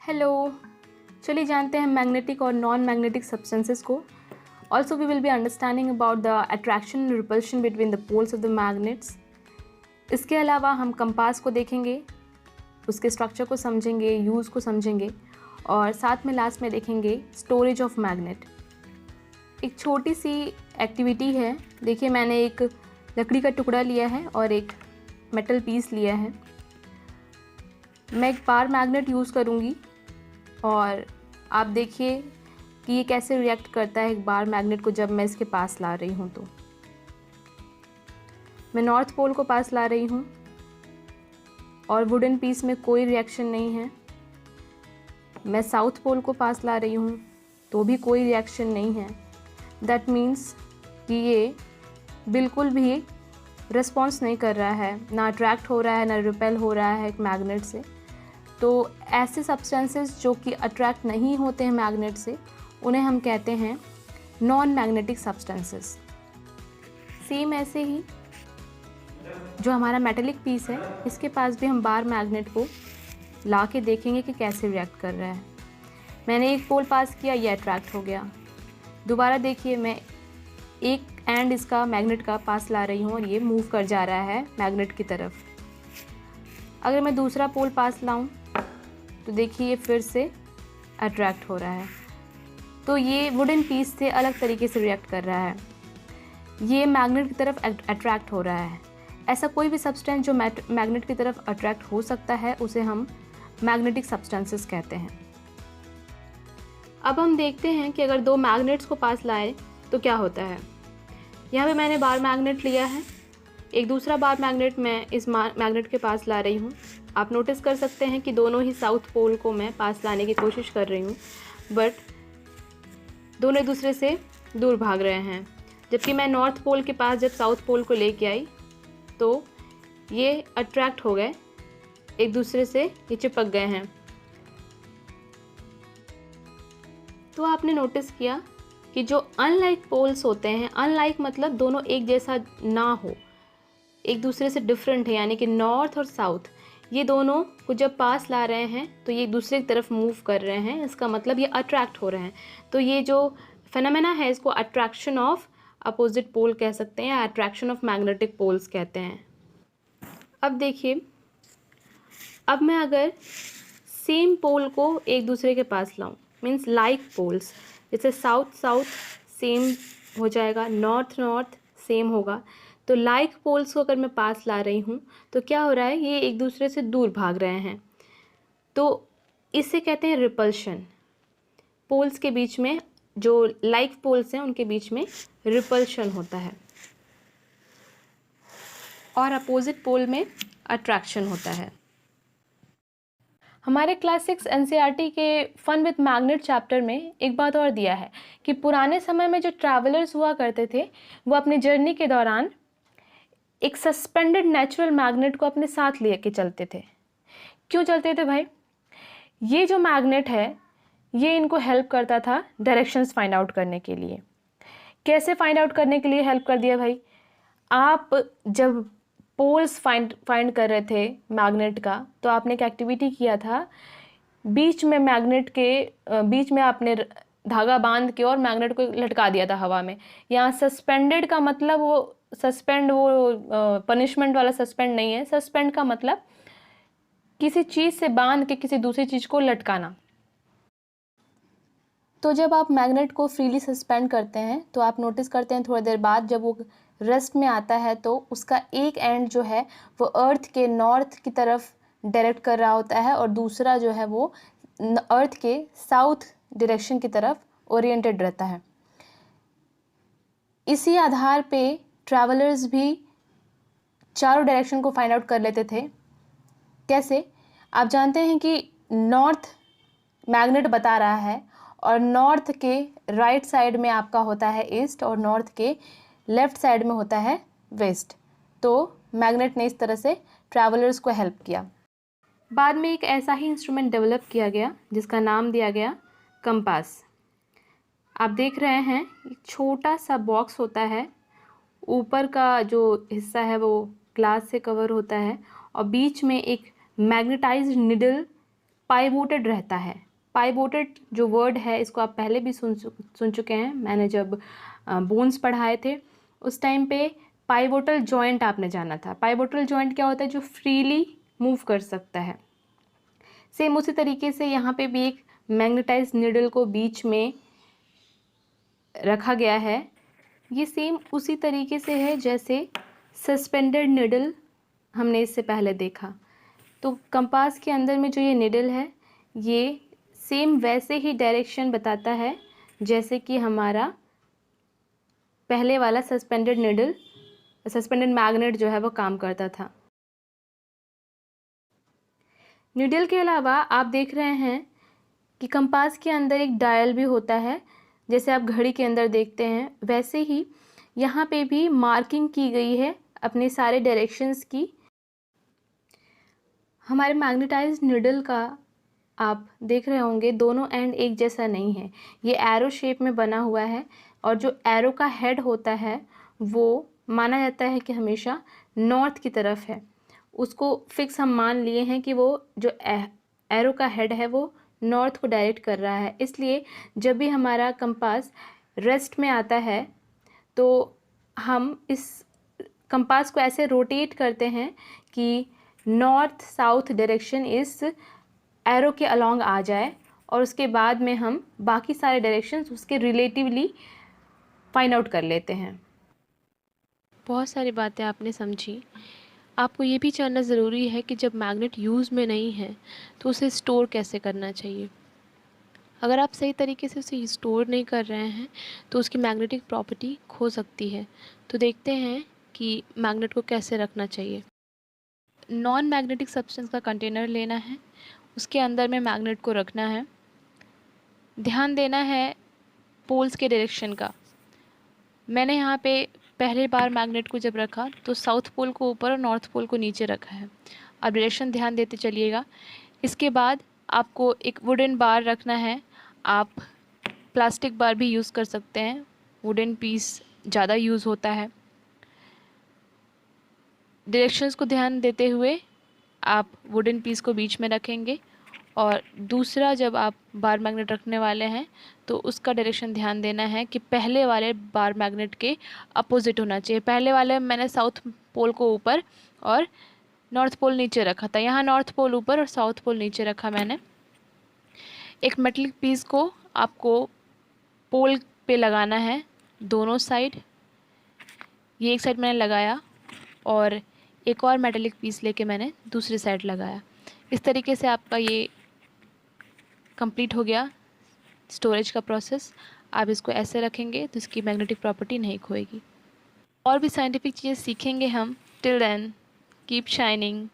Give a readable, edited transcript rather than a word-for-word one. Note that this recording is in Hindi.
हेलो, चलिए जानते हैं मैग्नेटिक और नॉन मैग्नेटिक सब्सटेंसेस को। Also we will be understanding about the attraction and repulsion between the poles of the magnets. इसके अलावा हम कंपास को देखेंगे, उसके स्ट्रक्चर को समझेंगे, यूज़ को समझेंगे और साथ में लास्ट में देखेंगे स्टोरेज ऑफ मैग्नेट। एक छोटी सी एक्टिविटी है। देखिए, मैंने एक लकड़ी का टुकड़ा लिया है और एक मेटल पीस लिया है। मैं एक बार मैग्नेट यूज़ करूँगी और आप देखिए कि ये कैसे रिएक्ट करता है एक बार मैग्नेट को जब मैं इसके पास ला रही हूँ। तो मैं नॉर्थ पोल को पास ला रही हूँ और वुडन पीस में कोई रिएक्शन नहीं है। मैं साउथ पोल को पास ला रही हूँ तो भी कोई रिएक्शन नहीं है। दैट मीन्स कि ये बिल्कुल भी रिस्पॉन्स नहीं कर रहा है, ना अट्रैक्ट हो रहा है ना रिपेल हो रहा है एक मैग्नेट से। तो ऐसे सब्सटेंसेस जो कि अट्रैक्ट नहीं होते हैं मैग्नेट से, उन्हें हम कहते हैं नॉन मैग्नेटिक सब्सटेंसेस। सेम ऐसे ही जो हमारा मेटेलिक पीस है, इसके पास भी हम बार मैग्नेट को ला के देखेंगे कि कैसे रिएक्ट कर रहा है। मैंने एक पोल पास किया, ये अट्रैक्ट हो गया। दोबारा देखिए, मैं एक एंड इसका मैग्नेट का पास ला रही हूँ और ये मूव कर जा रहा है मैग्नेट की तरफ। अगर मैं दूसरा पोल पास लाऊं तो देखिए ये फिर से अट्रैक्ट हो रहा है। तो ये वुडन पीस से अलग तरीके से रिएक्ट कर रहा है, ये मैग्नेट की तरफ अट्रैक्ट हो रहा है। ऐसा कोई भी सब्सटेंस जो मैग्नेट की तरफ अट्रैक्ट हो सकता है उसे हम मैग्नेटिक सब्सटेंसेस कहते हैं। अब हम देखते हैं कि अगर दो मैग्नेट्स को पास लाए तो क्या होता है। यहाँ पे मैंने बार मैग्नेट लिया है, एक दूसरा बार मैग्नेट मैं इस मैग्नेट के पास ला रही हूँ। आप नोटिस कर सकते हैं कि दोनों ही साउथ पोल को मैं पास लाने की कोशिश कर रही हूँ, बट दोनों एक दूसरे से दूर भाग रहे हैं। जबकि मैं नॉर्थ पोल के पास जब साउथ पोल को लेके आई तो ये अट्रैक्ट हो गए, एक दूसरे से ये चिपक गए हैं। तो आपने नोटिस किया कि जो अनलाइक पोल्स होते हैं, अनलाइक मतलब दोनों एक जैसा ना हो, एक दूसरे से डिफरेंट है, यानी कि नॉर्थ और साउथ, ये दोनों को जब पास ला रहे हैं तो ये एक दूसरे की तरफ मूव कर रहे हैं। इसका मतलब ये अट्रैक्ट हो रहे हैं। तो ये जो फेनोमेना है इसको अट्रैक्शन ऑफ अपोजिट पोल कह सकते हैं या अट्रैक्शन ऑफ मैग्नेटिक पोल्स कहते हैं। अब देखिए, अब मैं अगर सेम पोल को एक दूसरे के पास लाऊं, मीन्स लाइक पोल्स, जैसे साउथ साउथ सेम हो जाएगा, नॉर्थ नॉर्थ सेम होगा। तो लाइक पोल्स को अगर मैं पास ला रही हूँ तो क्या हो रहा है, ये एक दूसरे से दूर भाग रहे हैं। तो इसे कहते हैं रिपल्शन। पोल्स के बीच में, जो लाइक पोल्स हैं उनके बीच में रिपल्शन होता है और अपोजिट पोल में अट्रैक्शन होता है। हमारे क्लास 6 एनसीईआरटी के फन विद मैग्नेट चैप्टर में एक बात और दिया है कि पुराने समय में जो ट्रैवलर्स हुआ करते थे वो अपनी जर्नी के दौरान एक सस्पेंडेड नेचुरल मैग्नेट को अपने साथ लेके चलते थे। क्यों चलते थे भाई? ये जो मैग्नेट है ये इनको हेल्प करता था डायरेक्शंस फाइंड आउट करने के लिए। कैसे फाइंड आउट करने के लिए हेल्प कर दिया भाई? आप जब पोल्स फाइंड कर रहे थे मैग्नेट का, तो आपने एक एक्टिविटी किया था, बीच में मैग्नेट के बीच में आपने धागा बांध के और मैग्नेट को लटका दिया था हवा में। यहाँ सस्पेंडेड का मतलब वो सस्पेंड, वो पनिशमेंट वाला सस्पेंड नहीं है। सस्पेंड का मतलब किसी चीज़ से बांध के किसी दूसरी चीज़ को लटकाना। तो जब आप मैग्नेट को फ्रीली सस्पेंड करते हैं तो आप नोटिस करते हैं थोड़ी देर बाद जब वो रेस्ट में आता है तो उसका एक एंड जो है वो अर्थ के नॉर्थ की तरफ डायरेक्ट कर रहा होता है और दूसरा जो है वो अर्थ के साउथ डायरेक्शन की तरफ ओरिएंटेड रहता है। इसी आधार पे ट्रैवलर्स भी चारों डायरेक्शन को फाइंड आउट कर लेते थे। कैसे? आप जानते हैं कि नॉर्थ मैग्नेट बता रहा है और नॉर्थ के राइट साइड में आपका होता है ईस्ट और नॉर्थ के लेफ्ट साइड में होता है वेस्ट। तो मैग्नेट ने इस तरह से ट्रैवलर्स को हेल्प किया। बाद में एक ऐसा ही इंस्ट्रूमेंट डेवलप किया गया जिसका नाम दिया गया कंपास। आप देख रहे हैं एक छोटा सा बॉक्स होता है, ऊपर का जो हिस्सा है वो ग्लास से कवर होता है और बीच में एक मैग्नेटाइज्ड निडल पाइवोटेड रहता है। पाइवोटेड जो वर्ड है इसको आप पहले भी सुन चुके हैं। मैंने जब बोन्स पढ़ाए थे उस टाइम पे पाइवोटल जॉइंट आपने जाना था। पाइवोटल जॉइंट क्या होता है? जो फ्रीली मूव कर सकता है। सेम उसी तरीके से यहाँ पे भी एक मैग्नेटाइज्ड नीडल को बीच में रखा गया है। ये सेम उसी तरीके से है जैसे सस्पेंडेड नीडल हमने इससे पहले देखा। तो कंपास के अंदर में जो ये नीडल है ये सेम वैसे ही डायरेक्शन बताता है जैसे कि हमारा पहले वाला सस्पेंडेड मैग्नेट जो है वो काम करता था। नीडल के अलावा आप देख रहे हैं कि कंपास के अंदर एक डायल भी होता है। जैसे आप घड़ी के अंदर देखते हैं वैसे ही यहाँ पे भी मार्किंग की गई है अपने सारे डायरेक्शंस की। हमारे मैग्नेटाइज्ड नीडल का आप देख रहे होंगे दोनों एंड एक जैसा नहीं है, ये एरो शेप में बना हुआ है और जो एरो का हेड होता है वो माना जाता है कि हमेशा नॉर्थ की तरफ है। उसको फिक्स हम मान लिए हैं कि वो जो एरो का हेड है वो नॉर्थ को डायरेक्ट कर रहा है। इसलिए जब भी हमारा कंपास रेस्ट में आता है तो हम इस कंपास को ऐसे रोटेट करते हैं कि नॉर्थ साउथ डायरेक्शन इस एरो के अलोंग आ जाए और उसके बाद में हम बाकी सारे डायरेक्शंस उसके रिलेटिवली फाइंड आउट कर लेते हैं। बहुत सारी बातें आपने समझी। आपको ये भी जानना ज़रूरी है कि जब मैग्नेट यूज़ में नहीं है तो उसे स्टोर कैसे करना चाहिए। अगर आप सही तरीके से उसे स्टोर नहीं कर रहे हैं तो उसकी मैग्नेटिक प्रॉपर्टी खो सकती है। तो देखते हैं कि मैग्नेट को कैसे रखना चाहिए। नॉन मैग्नेटिक सब्सटेंस का कंटेनर लेना है, उसके अंदर में मैग्नेट को रखना है। ध्यान देना है पोल्स के डायरेक्शन का। मैंने यहाँ पे पहले बार मैग्नेट को जब रखा तो साउथ पोल को ऊपर और नॉर्थ पोल को नीचे रखा है। अब डायरेक्शन ध्यान देते चलिएगा। इसके बाद आपको एक वुडन बार रखना है। आप प्लास्टिक बार भी यूज़ कर सकते हैं, वुडन पीस ज़्यादा यूज़ होता है। डायरेक्शंस को ध्यान देते हुए आप वुडन पीस को बीच में रखेंगे और दूसरा जब आप बार मैग्नेट रखने वाले हैं तो उसका डायरेक्शन ध्यान देना है कि पहले वाले बार मैग्नेट के अपोजिट होना चाहिए। पहले वाले मैंने साउथ पोल को ऊपर और नॉर्थ पोल नीचे रखा था, यहाँ नॉर्थ पोल ऊपर और साउथ पोल नीचे रखा मैंने। एक मेटलिक पीस को आपको पोल पे लगाना है दोनों साइड। ये एक साइड मैंने लगाया और एक और मेटलिक पीस लेके मैंने दूसरी साइड लगाया। इस तरीके से आपका ये कंप्लीट हो गया स्टोरेज का प्रोसेस। आप इसको ऐसे रखेंगे तो इसकी मैग्नेटिक प्रॉपर्टी नहीं खोएगी। और भी साइंटिफिक चीज़ें सीखेंगे हम। Till then keep shining.